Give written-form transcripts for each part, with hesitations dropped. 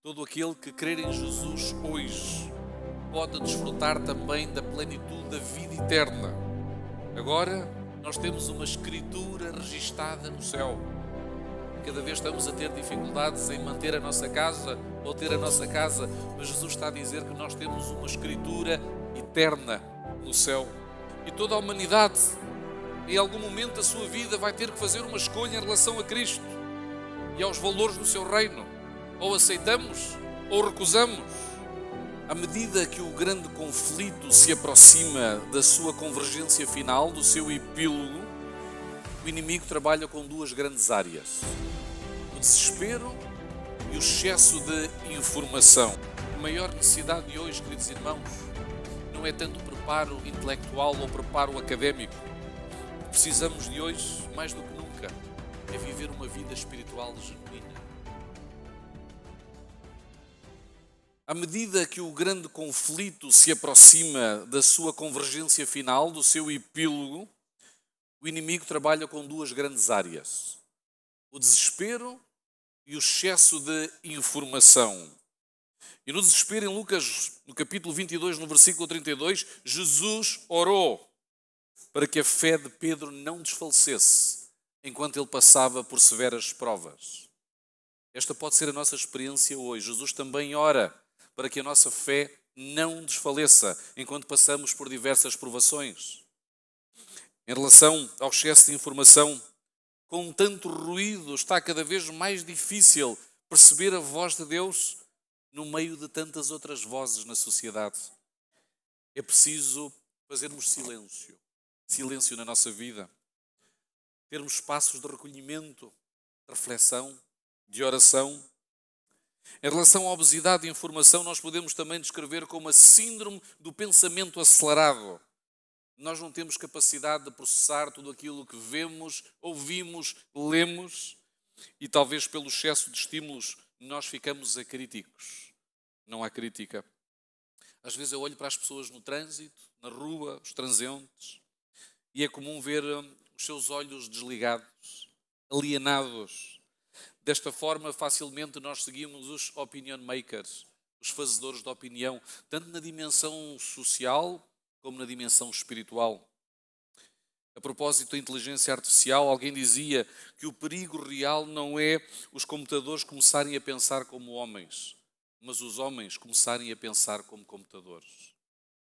Todo aquele que crer em Jesus hoje pode desfrutar também da plenitude da vida eterna. Agora, nós temos uma escritura registada no céu. Cada vez estamos a ter dificuldades em manter a nossa casa ou ter a nossa casa, mas Jesus está a dizer que nós temos uma escritura eterna no céu. E toda a humanidade, em algum momento da sua vida, vai ter que fazer uma escolha em relação a Cristo e aos valores do seu reino. Ou aceitamos ou recusamos. À medida que o grande conflito se aproxima da sua convergência final, do seu epílogo, o inimigo trabalha com duas grandes áreas: o desespero e o excesso de informação. A maior necessidade de hoje, queridos irmãos, não é tanto preparo intelectual ou preparo académico. O que precisamos de hoje, mais do que nunca, é viver uma vida espiritual genuína. À medida que o grande conflito se aproxima da sua convergência final, do seu epílogo, o inimigo trabalha com duas grandes áreas: o desespero e o excesso de informação. E no desespero, em Lucas, no capítulo 22, no versículo 32, Jesus orou para que a fé de Pedro não desfalecesse enquanto ele passava por severas provas. Esta pode ser a nossa experiência hoje. Jesus também ora para que a nossa fé não desfaleça enquanto passamos por diversas provações. Em relação ao excesso de informação, com tanto ruído, está cada vez mais difícil perceber a voz de Deus no meio de tantas outras vozes na sociedade. É preciso fazermos silêncio na nossa vida, termos espaços de recolhimento, de reflexão, de oração. Em relação à obesidade de informação, nós podemos também descrever como a síndrome do pensamento acelerado. Nós não temos capacidade de processar tudo aquilo que vemos, ouvimos, lemos, e talvez pelo excesso de estímulos nós ficamos acríticos. Não há crítica. Às vezes eu olho para as pessoas no trânsito, na rua, os transeuntes, e é comum ver os seus olhos desligados, alienados. Desta forma, facilmente nós seguimos os opinion makers, os fazedores de opinião, tanto na dimensão social como na dimensão espiritual. A propósito da inteligência artificial, alguém dizia que o perigo real não é os computadores começarem a pensar como homens, mas os homens começarem a pensar como computadores.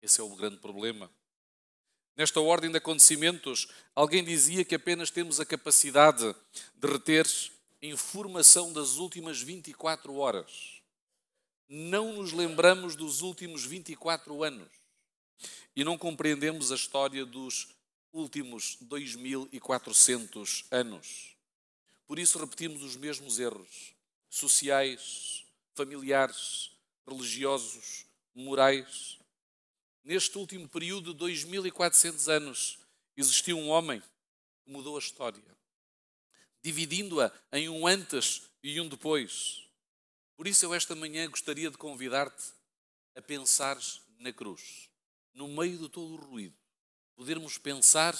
Esse é o grande problema. Nesta ordem de acontecimentos, alguém dizia que apenas temos a capacidade de reter informação das últimas 24 horas. Não nos lembramos dos últimos 24 anos e não compreendemos a história dos últimos 2400 anos. Por isso repetimos os mesmos erros sociais, familiares, religiosos, morais. Neste último período de 2400 anos, existiu um homem que mudou a história, dividindo-a em um antes e um depois. Por isso eu esta manhã gostaria de convidar-te a pensar na cruz. No meio de todo o ruído, podermos pensar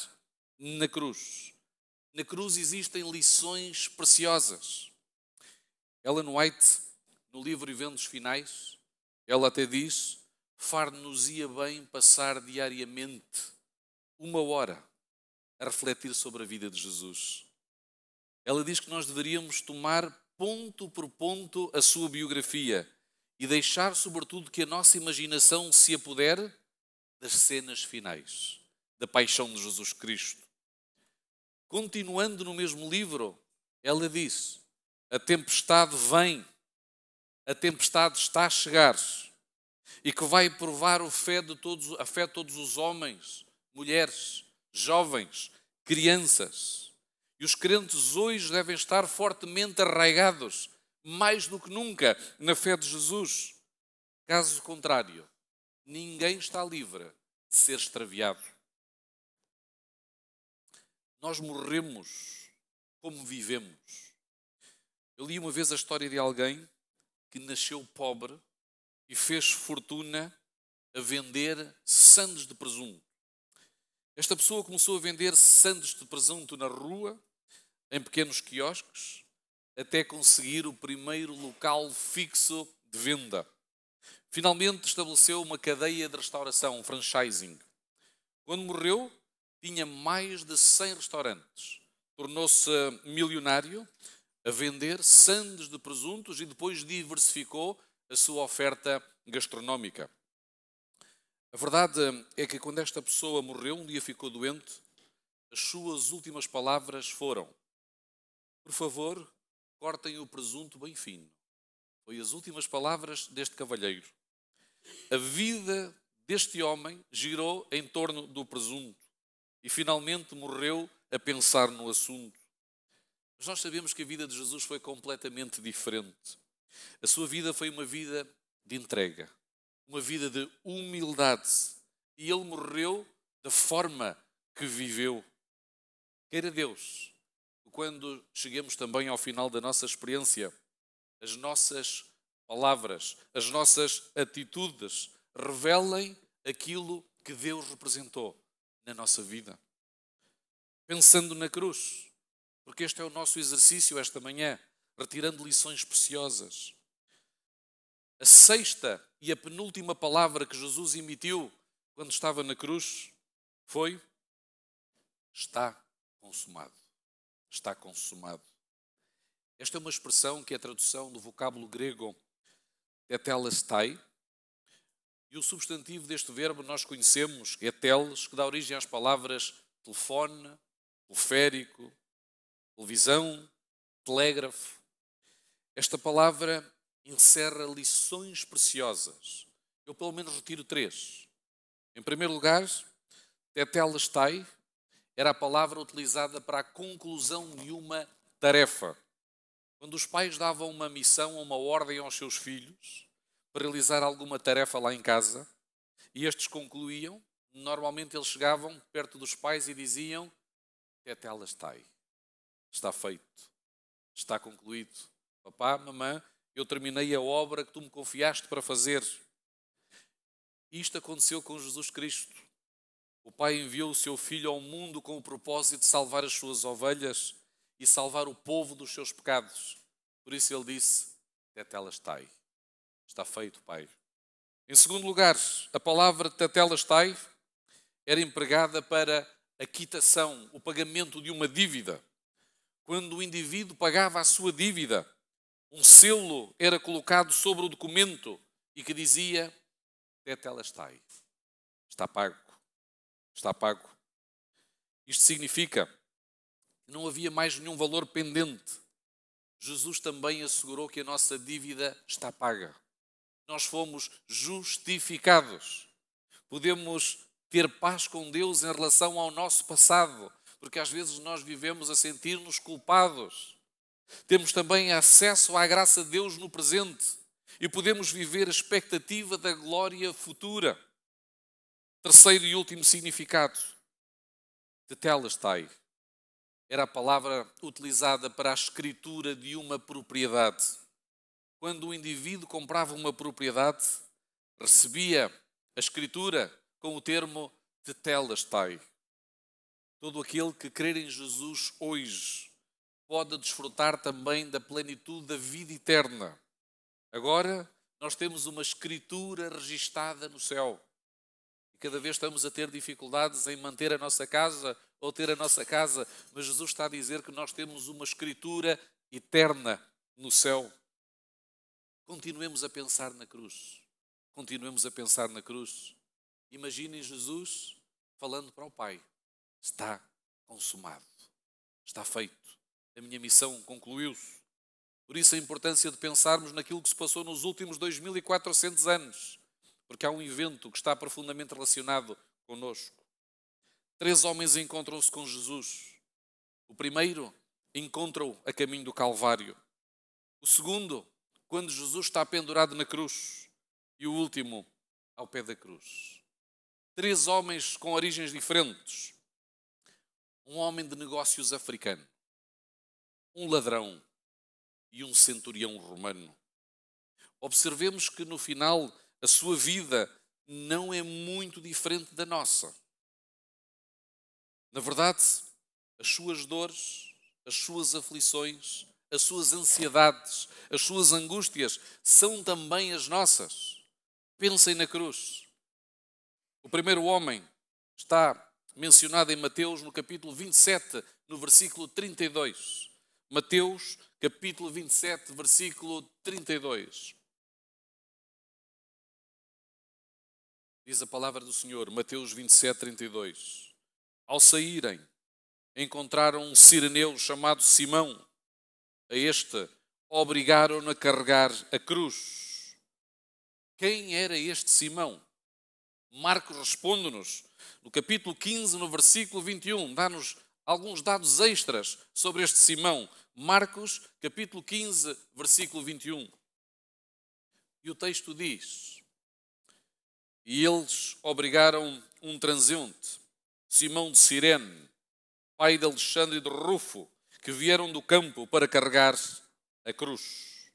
na cruz. Na cruz existem lições preciosas. Ellen White, no livro Eventos Finais, ela até diz: far-nos-ia bem passar diariamente 1 hora a refletir sobre a vida de Jesus. Ela diz que nós deveríamos tomar ponto por ponto a sua biografia e deixar, sobretudo, que a nossa imaginação se apodere das cenas finais, da paixão de Jesus Cristo. Continuando no mesmo livro, ela diz: a tempestade vem, a tempestade está a chegar, e que vai provar a fé de todos os homens, mulheres, jovens, crianças. E os crentes hoje devem estar fortemente arraigados, mais do que nunca, na fé de Jesus. Caso contrário, ninguém está livre de ser extraviado. Nós morremos como vivemos. Eu li uma vez a história de alguém que nasceu pobre e fez fortuna a vender sandes de presunto. Esta pessoa começou a vender sandes de presunto na rua, em pequenos quiosques, até conseguir o primeiro local fixo de venda. Finalmente estabeleceu uma cadeia de restauração, um franchising. Quando morreu, tinha mais de 100 restaurantes. Tornou-se milionário a vender sandes de presuntos e depois diversificou a sua oferta gastronómica. A verdade é que quando esta pessoa morreu, um dia ficou doente, as suas últimas palavras foram: por favor, cortem o presunto bem fino. Foi as últimas palavras deste cavalheiro. A vida deste homem girou em torno do presunto e finalmente morreu a pensar no assunto. Mas nós sabemos que a vida de Jesus foi completamente diferente. A sua vida foi uma vida de entrega, uma vida de humildade. E ele morreu da forma que viveu. Queira Deus, quando cheguemos também ao final da nossa experiência, as nossas palavras, as nossas atitudes revelem aquilo que Deus representou na nossa vida. Pensando na cruz, porque este é o nosso exercício esta manhã, retirando lições preciosas. A sexta e a penúltima palavra que Jesus emitiu quando estava na cruz foi: está consumado. Está consumado. Esta é uma expressão que é a tradução do vocábulo grego tetelestai, e o substantivo deste verbo nós conhecemos, é teles, que dá origem às palavras telefone, teleférico, televisão, telégrafo. Esta palavra encerra lições preciosas. Eu pelo menos retiro 3. Em primeiro lugar, tetelestai era a palavra utilizada para a conclusão de uma tarefa. Quando os pais davam uma missão ou uma ordem aos seus filhos para realizar alguma tarefa lá em casa e estes concluíam, normalmente eles chegavam perto dos pais e diziam: tetelestai, está feito, está concluído. Papá, mamã, eu terminei a obra que tu me confiaste para fazer. Isto aconteceu com Jesus Cristo. O Pai enviou o seu Filho ao mundo com o propósito de salvar as suas ovelhas e salvar o povo dos seus pecados. Por isso ele disse: tetelestai, está feito, Pai. Em segundo lugar, a palavra tetelestai era empregada para a quitação, o pagamento de uma dívida. Quando o indivíduo pagava a sua dívida, um selo era colocado sobre o documento e que dizia: tetelestai, está pago, está pago. Isto significa que não havia mais nenhum valor pendente. Jesus também assegurou que a nossa dívida está paga. Nós fomos justificados. Podemos ter paz com Deus em relação ao nosso passado, porque às vezes nós vivemos a sentir-nos culpados. Temos também acesso à graça de Deus no presente e podemos viver a expectativa da glória futura. Terceiro e último significado, tetelestai, era a palavra utilizada para a escritura de uma propriedade. Quando o indivíduo comprava uma propriedade, recebia a escritura com o termo tetelestai. Todo aquele que crer em Jesus hoje pode desfrutar também da plenitude da vida eterna. Agora, nós temos uma escritura registada no céu. E cada vez estamos a ter dificuldades em manter a nossa casa ou ter a nossa casa, mas Jesus está a dizer que nós temos uma escritura eterna no céu. Continuemos a pensar na cruz. Continuemos a pensar na cruz. Imaginem Jesus falando para o Pai: está consumado, está feito, a minha missão concluiu-se. Por isso a importância de pensarmos naquilo que se passou nos últimos 2400 anos, porque há um evento que está profundamente relacionado connosco. 3 homens encontram-se com Jesus. O primeiro encontra-o a caminho do Calvário. O segundo, quando Jesus está pendurado na cruz. E o último, ao pé da cruz. 3 homens com origens diferentes. Um homem de negócios africano, um ladrão e um centurião romano. Observemos que no final a sua vida não é muito diferente da nossa. Na verdade, as suas dores, as suas aflições, as suas ansiedades, as suas angústias são também as nossas. Pensem na cruz. O primeiro homem está mencionado em Mateus no capítulo 27, no versículo 32. Mateus, capítulo 27, versículo 32. Diz a palavra do Senhor, Mateus 27, 32. Ao saírem, encontraram um sireneu chamado Simão. A este obrigaram-no a carregar a cruz. Quem era este Simão? Marcos responde-nos, no capítulo 15, no versículo 21, dá-nos alguns dados extras sobre este Simão. Marcos, capítulo 15, versículo 21. E o texto diz: e eles obrigaram um transeunte, Simão de Cirene, pai de Alexandre e de Rufo, que vieram do campo para carregar a cruz.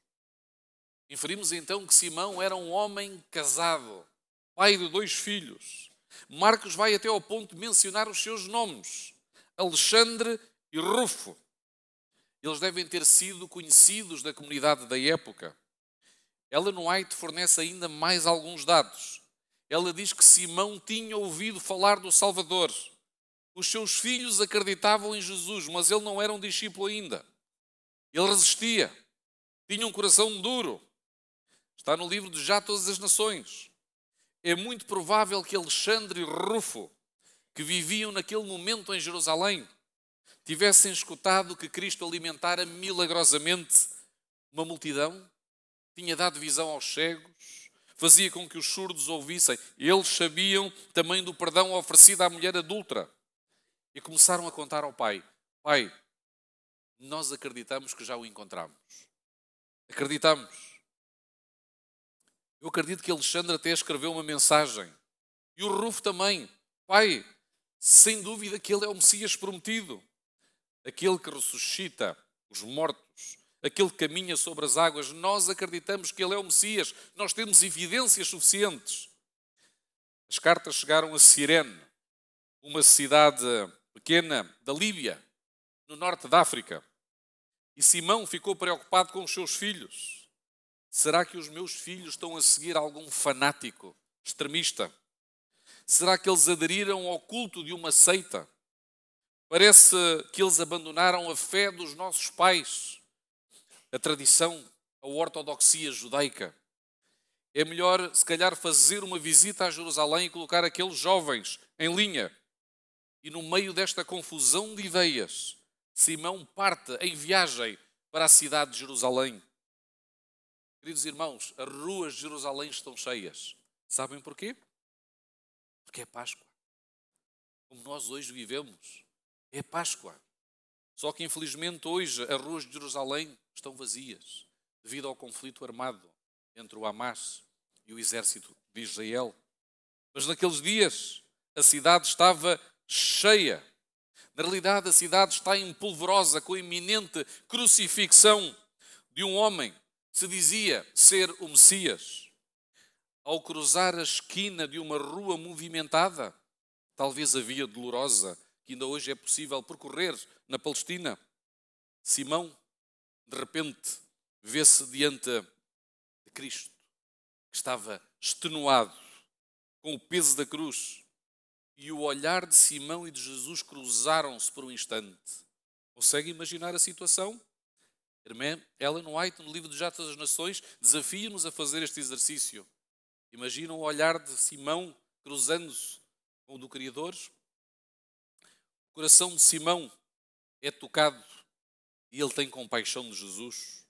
Inferimos então que Simão era um homem casado, pai de 2 filhos. Marcos vai até ao ponto de mencionar os seus nomes, Alexandre e Rufo. Eles devem ter sido conhecidos da comunidade da época. Ellen White fornece ainda mais alguns dados. Ela diz que Simão tinha ouvido falar do Salvador. Os seus filhos acreditavam em Jesus, mas ele não era um discípulo ainda. Ele resistia, tinha um coração duro. Está no livro de Já Todas as Nações. É muito provável que Alexandre e Rufo, que viviam naquele momento em Jerusalém, tivessem escutado que Cristo alimentara milagrosamente uma multidão, tinha dado visão aos cegos, fazia com que os surdos ouvissem. Eles sabiam também do perdão oferecido à mulher adúltera. E começaram a contar ao pai: pai, nós acreditamos que já o encontramos. Acreditamos. Eu acredito que Alexandre até escreveu uma mensagem. E o Rufo também. Pai, sem dúvida que ele é o Messias prometido. Aquele que ressuscita os mortos. Aquele que caminha sobre as águas. Nós acreditamos que ele é o Messias. Nós temos evidências suficientes. As cartas chegaram a Cirene, uma cidade pequena da Líbia, no norte da África. E Simão ficou preocupado com os seus filhos. Será que os meus filhos estão a seguir algum fanático, extremista? Será que eles aderiram ao culto de uma seita? Parece que eles abandonaram a fé dos nossos pais, a tradição, a ortodoxia judaica. É melhor, se calhar, fazer uma visita a Jerusalém e colocar aqueles jovens em linha. E no meio desta confusão de ideias, Simão parte em viagem para a cidade de Jerusalém. Queridos irmãos, as ruas de Jerusalém estão cheias. Sabem porquê? Porque é Páscoa. Como nós hoje vivemos, é Páscoa. Só que infelizmente hoje as ruas de Jerusalém estão vazias devido ao conflito armado entre o Hamas e o exército de Israel. Mas naqueles dias a cidade estava cheia. Na realidade, a cidade está empolvorosa com a iminente crucifixão de um homem que se dizia ser o Messias. Ao cruzar a esquina de uma rua movimentada, talvez a via dolorosa que ainda hoje é possível percorrer na Palestina, Simão, de repente, vê-se diante de Cristo, que estava extenuado com o peso da cruz. E o olhar de Simão e de Jesus cruzaram-se por um instante. Consegue imaginar a situação? Irmã Ellen White, no livro de Já Todas as Nações, desafia-nos a fazer este exercício. Imaginam o olhar de Simão cruzando-se com o do Criador? O coração de Simão é tocado e ele tem compaixão de Jesus.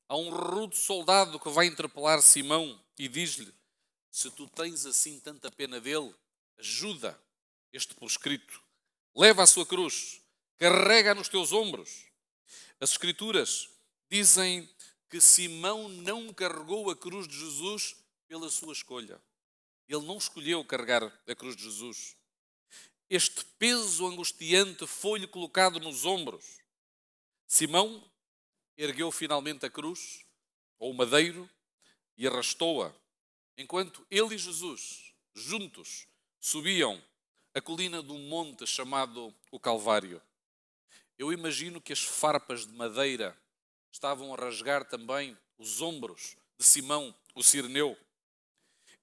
Há um rude soldado que vai interpelar Simão e diz-lhe: se tu tens assim tanta pena dele, ajuda este proscrito, leva a sua cruz, carrega nos teus ombros. As Escrituras dizem que Simão não carregou a cruz de Jesus pela sua escolha. Ele não escolheu carregar a cruz de Jesus. Este peso angustiante foi-lhe colocado nos ombros. Simão ergueu finalmente a cruz, ou o madeiro, e arrastou-a, enquanto ele e Jesus, juntos, subiam a colina de um monte chamado o Calvário. Eu imagino que as farpas de madeira estavam a rasgar também os ombros de Simão, o cireneu.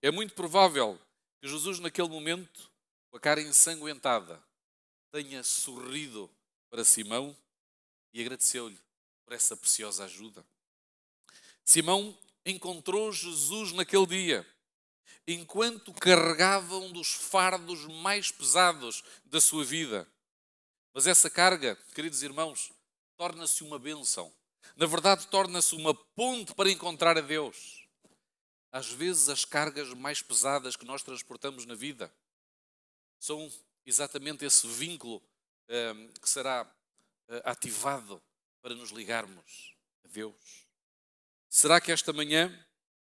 É muito provável que Jesus, naquele momento, com a cara ensanguentada, tenha sorrido para Simão e agradeceu-lhe por essa preciosa ajuda. Simão encontrou Jesus naquele dia, enquanto carregava um dos fardos mais pesados da sua vida. Mas essa carga, queridos irmãos, torna-se uma bênção. Na verdade, torna-se uma ponte para encontrar a Deus. Às vezes, as cargas mais pesadas que nós transportamos na vida são exatamente esse vínculo que será ativado para nos ligarmos a Deus. Será que esta manhã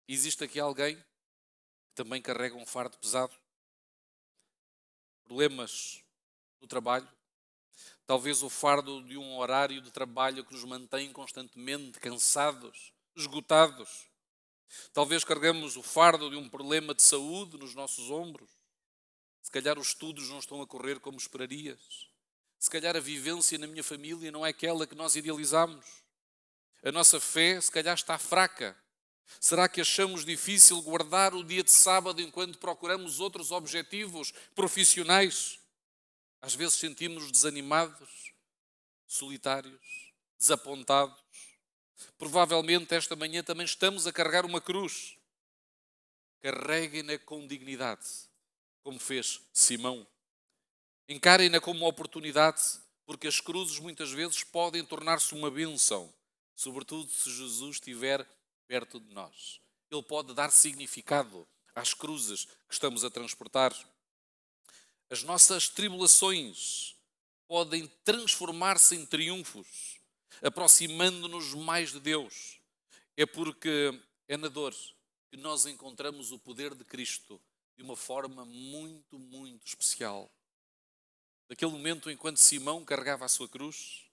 existe aqui alguém que também carrega um fardo pesado? Problemas no trabalho? Talvez o fardo de um horário de trabalho que nos mantém constantemente cansados, esgotados. Talvez carregamos o fardo de um problema de saúde nos nossos ombros. Se calhar os estudos não estão a correr como esperarias. Se calhar a vivência na minha família não é aquela que nós idealizamos. A nossa fé, se calhar, está fraca. Será que achamos difícil guardar o dia de sábado enquanto procuramos outros objetivos profissionais? Às vezes sentimos-nos desanimados, solitários, desapontados. Provavelmente esta manhã também estamos a carregar uma cruz. Carreguem-na com dignidade, como fez Simão. Encarem-na como uma oportunidade, porque as cruzes muitas vezes podem tornar-se uma bênção, sobretudo se Jesus estiver perto de nós. Ele pode dar significado às cruzes que estamos a transportar. As nossas tribulações podem transformar-se em triunfos, aproximando-nos mais de Deus. É porque é na dor que nós encontramos o poder de Cristo de uma forma muito, muito especial. Naquele momento, enquanto Simão carregava a sua cruz,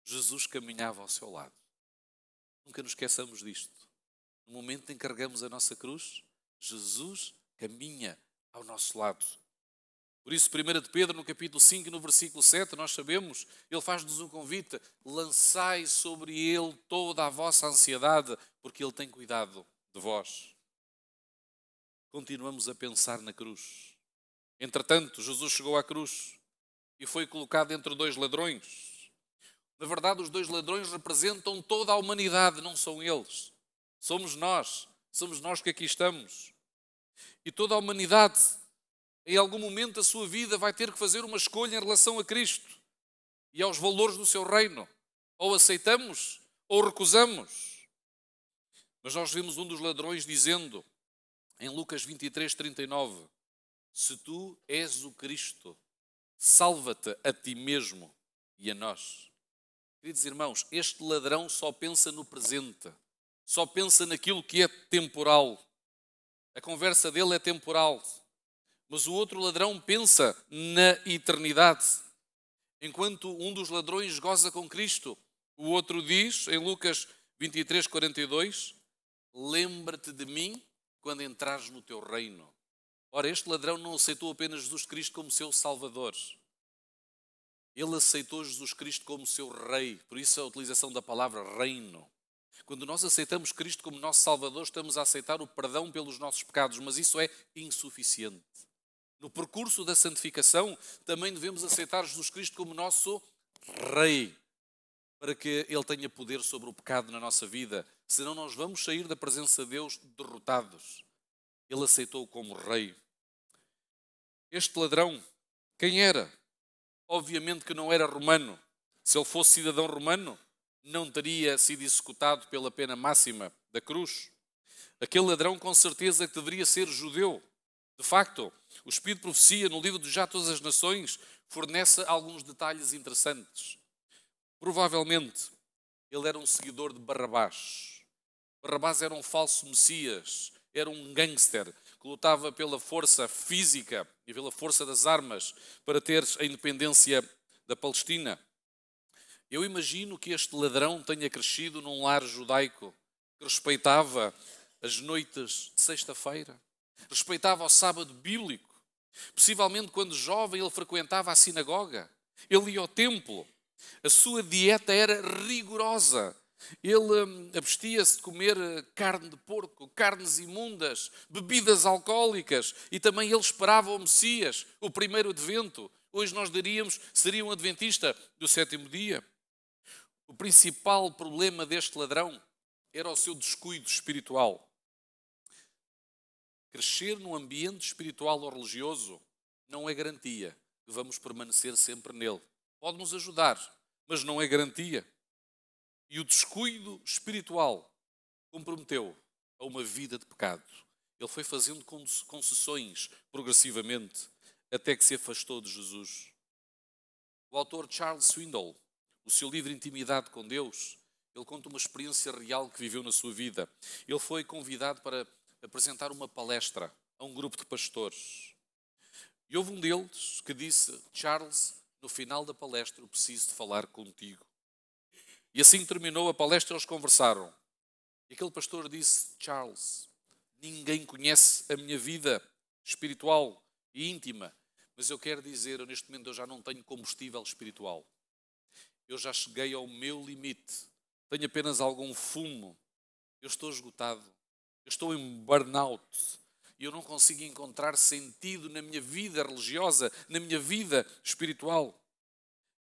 Jesus caminhava ao seu lado. Nunca nos esqueçamos disto. No momento em que carregamos a nossa cruz, Jesus caminha ao nosso lado. Por isso, 1 de Pedro, no capítulo 5 e no versículo 7, nós sabemos, ele faz-nos um convite: lançai sobre ele toda a vossa ansiedade, porque ele tem cuidado de vós. Continuamos a pensar na cruz. Entretanto, Jesus chegou à cruz e foi colocado entre dois ladrões. Na verdade, os dois ladrões representam toda a humanidade, não são eles. Somos nós que aqui estamos. E toda a humanidade, em algum momento da sua vida, vai ter que fazer uma escolha em relação a Cristo e aos valores do seu reino. Ou aceitamos ou recusamos. Mas nós vemos um dos ladrões dizendo, em Lucas 23:39, se tu és o Cristo, salva-te a ti mesmo e a nós. Queridos irmãos, este ladrão só pensa no presente, só pensa naquilo que é temporal. A conversa dele é temporal. Mas o outro ladrão pensa na eternidade. Enquanto um dos ladrões goza com Cristo, o outro diz, em Lucas 23:42, lembra-te de mim quando entrares no teu reino. Ora, este ladrão não aceitou apenas Jesus Cristo como seu Salvador. Ele aceitou Jesus Cristo como seu Rei. Por isso a utilização da palavra reino. Quando nós aceitamos Cristo como nosso Salvador, estamos a aceitar o perdão pelos nossos pecados, mas isso é insuficiente. No percurso da santificação, também devemos aceitar Jesus Cristo como nosso Rei, para que Ele tenha poder sobre o pecado na nossa vida. Senão nós vamos sair da presença de Deus derrotados. Ele aceitou como Rei. Este ladrão, quem era? Obviamente que não era romano. Se ele fosse cidadão romano, não teria sido executado pela pena máxima da cruz. Aquele ladrão com certeza que deveria ser judeu. De facto, o Espírito de Profecia, no livro de Já Todas as Nações, fornece alguns detalhes interessantes. Provavelmente, ele era um seguidor de Barrabás. Barrabás era um falso Messias, era um gangster que lutava pela força física e pela força das armas para ter a independência da Palestina. Eu imagino que este ladrão tenha crescido num lar judaico que respeitava as noites de sexta-feira, respeitava o sábado bíblico. Possivelmente, quando jovem, ele frequentava a sinagoga, ele ia ao templo. A sua dieta era rigorosa. Ele abstia-se de comer carne de porco, carnes imundas, bebidas alcoólicas, e também ele esperava o Messias, o primeiro advento. Hoje nós diríamos, seria um adventista do sétimo dia. O principal problema deste ladrão era o seu descuido espiritual. Crescer num ambiente espiritual ou religioso não é garantia que vamos permanecer sempre nele. Pode nos ajudar, mas não é garantia. E o descuido espiritual comprometeu a uma vida de pecado. Ele foi fazendo concessões progressivamente até que se afastou de Jesus. O autor Charles Swindoll, o seu livro Intimidade com Deus, ele conta uma experiência real que viveu na sua vida. Ele foi convidado para apresentar uma palestra a um grupo de pastores. E houve um deles que disse: Charles, no final da palestra eu preciso de falar contigo. E assim que terminou a palestra, eles conversaram. E aquele pastor disse: Charles, ninguém conhece a minha vida espiritual e íntima, mas eu quero dizer, neste momento eu já não tenho combustível espiritual. Eu já cheguei ao meu limite. Tenho apenas algum fumo. Eu estou esgotado. Eu estou em burnout. E eu não consigo encontrar sentido na minha vida religiosa, na minha vida espiritual.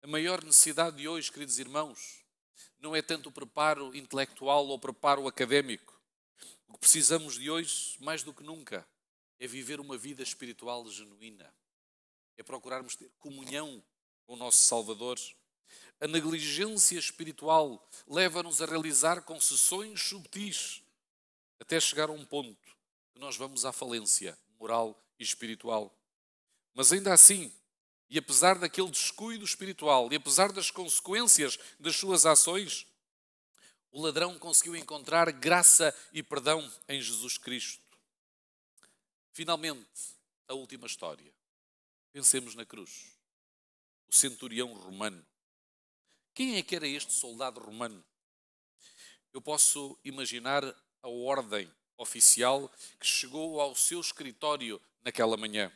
A maior necessidade de hoje, queridos irmãos, não é tanto o preparo intelectual ou o preparo académico. O que precisamos de hoje, mais do que nunca, é viver uma vida espiritual genuína. É procurarmos ter comunhão com o nosso Salvador. A negligência espiritual leva-nos a realizar concessões subtis, até chegar a um ponto que nós vamos à falência moral e espiritual. Mas ainda assim, e apesar daquele descuido espiritual, e apesar das consequências das suas ações, o ladrão conseguiu encontrar graça e perdão em Jesus Cristo. Finalmente, a última história. Pensemos na cruz. O centurião romano. Quem é que era este soldado romano? Eu posso imaginar a ordem oficial que chegou ao seu escritório naquela manhã.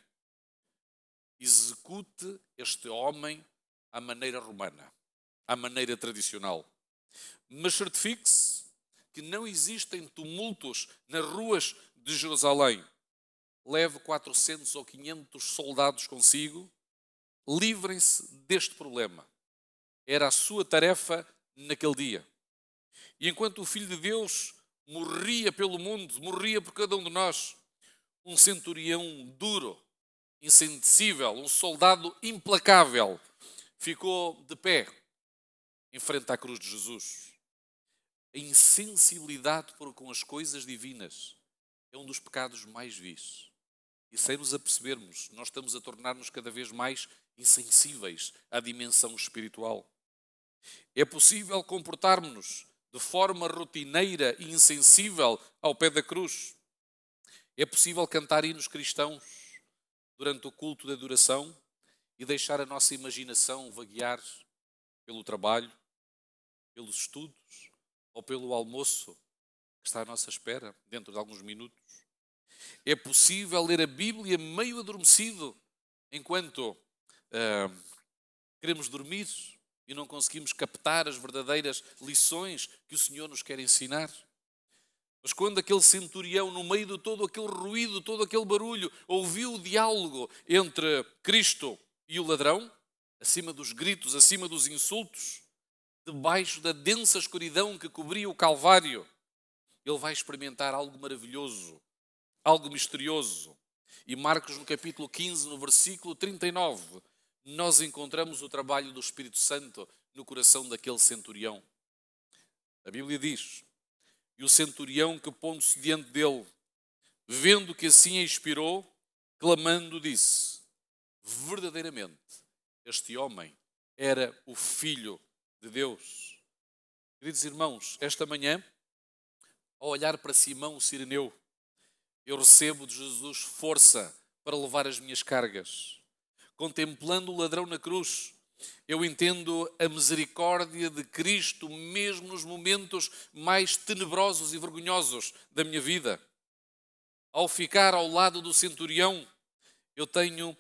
Execute este homem à maneira romana, à maneira tradicional. Mas certifique-se que não existem tumultos nas ruas de Jerusalém. Leve 400 ou 500 soldados consigo. Livrem-se deste problema. Era a sua tarefa naquele dia. E enquanto o Filho de Deus morria pelo mundo, morria por cada um de nós, um centurião duro, insensível, um soldado implacável, ficou de pé em frente à cruz de Jesus. A insensibilidade com as coisas divinas é um dos pecados mais vis. E sem nos apercebermos, nós estamos a tornar-nos cada vez mais insensíveis à dimensão espiritual. É possível comportarmos-nos de forma rotineira e insensível ao pé da cruz. É possível cantar hinos cristãos durante o culto de adoração e deixar a nossa imaginação vaguear pelo trabalho, pelos estudos ou pelo almoço que está à nossa espera dentro de alguns minutos. É possível ler a Bíblia meio adormecido enquanto queremos dormir e não conseguimos captar as verdadeiras lições que o Senhor nos quer ensinar. Mas quando aquele centurião, no meio de todo aquele ruído, todo aquele barulho, ouviu o diálogo entre Cristo e o ladrão, acima dos gritos, acima dos insultos, debaixo da densa escuridão que cobria o Calvário, ele vai experimentar algo maravilhoso, algo misterioso. E Marcos, no capítulo 15, no versículo 39, nós encontramos o trabalho do Espírito Santo no coração daquele centurião. A Bíblia diz: e o centurião, que pondo-se diante dele, vendo que assim expirou, clamando, disse: verdadeiramente, este homem era o Filho de Deus. Queridos irmãos, esta manhã, ao olhar para Simão o Cireneu, eu recebo de Jesus força para levar as minhas cargas. Contemplando o ladrão na cruz, eu entendo a misericórdia de Cristo mesmo nos momentos mais tenebrosos e vergonhosos da minha vida. Ao ficar ao lado do centurião, eu tenho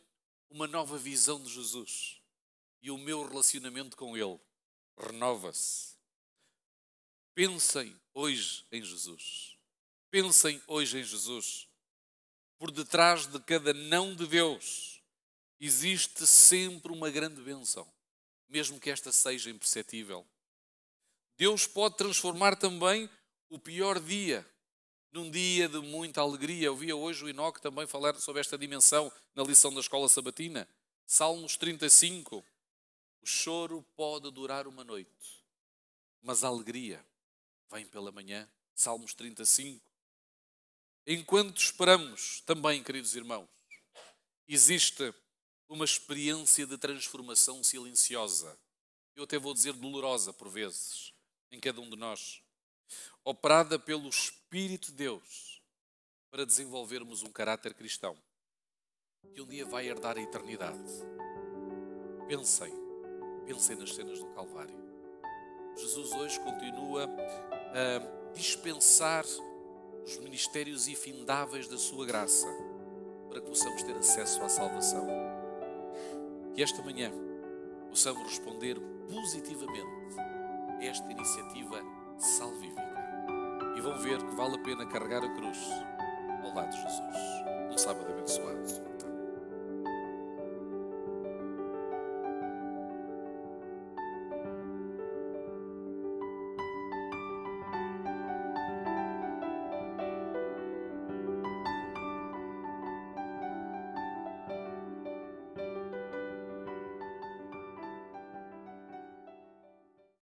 uma nova visão de Jesus e o meu relacionamento com Ele renova-se. Pensem hoje em Jesus. Pensem hoje em Jesus. Por detrás de cada não de Deus existe sempre uma grande bênção, mesmo que esta seja imperceptível. Deus pode transformar também o pior dia num dia de muita alegria. Eu via hoje o Enoque também falar sobre esta dimensão na lição da escola sabatina. Salmos 35. O choro pode durar uma noite, mas a alegria vem pela manhã. Salmos 35. Enquanto esperamos, também, queridos irmãos, existe uma experiência de transformação silenciosa. Eu até vou dizer dolorosa por vezes, em cada um de nós, operada pelo Espírito de Deus para desenvolvermos um caráter cristão que um dia vai herdar a eternidade. Pensem nas cenas do Calvário. Jesus hoje continua a dispensar os ministérios infindáveis da sua graça para que possamos ter acesso à salvação. Que esta manhã possamos responder positivamente a esta iniciativa salvífica e vão ver que vale a pena carregar a cruz ao lado de Jesus. Um sábado abençoado.